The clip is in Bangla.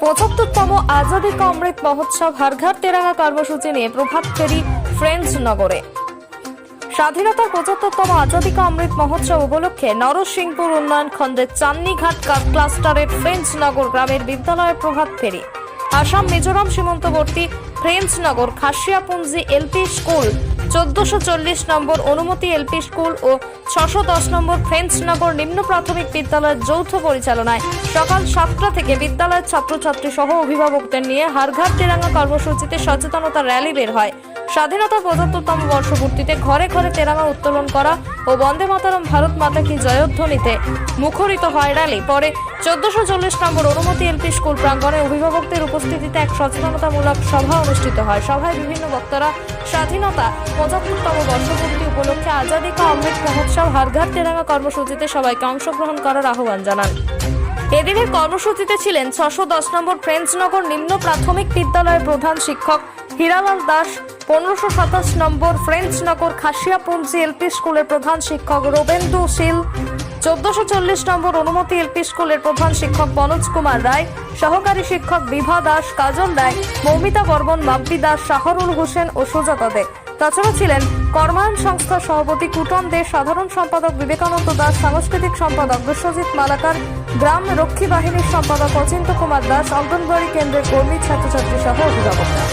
75তম আজাদী কা অমৃত মহোৎসব হারঘাট তেরাঙ্গা কর্মসূচি নিয়ে প্রভাত ফেরি ফ্রেন্ডস নগরে। স্বাধীনতার 75তম আজাদী কা অমৃত মহোৎসব উপলক্ষে নরসিংপুর উন্নয়ন খণ্ডের চান্নিঘাট ক্লাস্টারের ফ্রেন্ডস নগর গ্রামের বিদ্যালয়ের প্রভাত ফেরি। আসাম মিজোরাম সীমান্তবর্তী ফ্রেন্ডস নগর খাসিয়াপুঞ্জি এলপি স্কুল, 1440 নম্বর অনুমতি এলপি স্কুল ও 610 নম্বর ফ্রেন্ডস নগর নিম্ন প্রাথমিক বিদ্যালয়ের যৌথ পরিচালনায় সকাল 7টা থেকে বিদ্যালয়ের ছাত্রছাত্রী সহ অভিভাবকদের নিয়ে হারঘাট তেরাঙ্গা কর্মসূচিতে সচেতনতা র্যালি বের হয়। স্বাধীনতার 75তম বর্ষপূর্তিতে ঘরে ঘরে তেরাঙ্গা উত্তোলন করা ও বন্দে মাতরম ভারত মাতা কি জয়ধ্বনিতে মুখরিত হয় র্যালি। পরে 1440 নম্বর অনুমতি এলপি স্কুল প্রাঙ্গণে অভিভাবকদের উপস্থিতিতে এক সচেতনতামূলক সভা অনুষ্ঠিত হয়। সভায় বিভিন্ন বক্তারা স্বাধীনতা 75তম বর্ষপূর্তি উপলক্ষে আজাদী কা অমৃত মহোৎসব হারঘাট তেরাঙ্গা কর্মসূচিতে সবাইকে অংশগ্রহণ করার আহ্বান জানান। এদিনের কর্মসূচিতে ছিলেন 610 নম্বর ফ্রেন্ডসনগর নিম্ন প্রাথমিক বিদ্যালয়ের প্রধান শিক্ষক হীরালাল দাস, 1527 নম্বর ফ্রেন্ডসনগর খাসিয়াপুঞ্জি এলপি স্কুলের প্রধান শিক্ষক রবেন্দু শীল, 1440 নম্বর অনুমতি এলপি স্কুলের প্রধান শিক্ষক মনোজ কুমার রায়, সহকারী শিক্ষক বিভা দাস, কাজল রায়, মৌমিতা বর্মন, মাম্পি দাস, শাহরুল হোসেন ও সুজাতা দে। তাছাড়া ছিলেন কর্মায়ণ সংস্থার সভাপতি কুটন দে, সাধারণ সম্পাদক বিবেকানন্দ দাস, সাংস্কৃতিক সম্পাদক বিশ্বজিৎ মালাকার, গ্রাম রক্ষী বাহিনীর সম্পাদক অচিন্ত কুমার দাস, অঙ্গনওয়াড়ি কেন্দ্রের কর্মী, ছাত্রছাত্রী সহ অভিভাবকরা।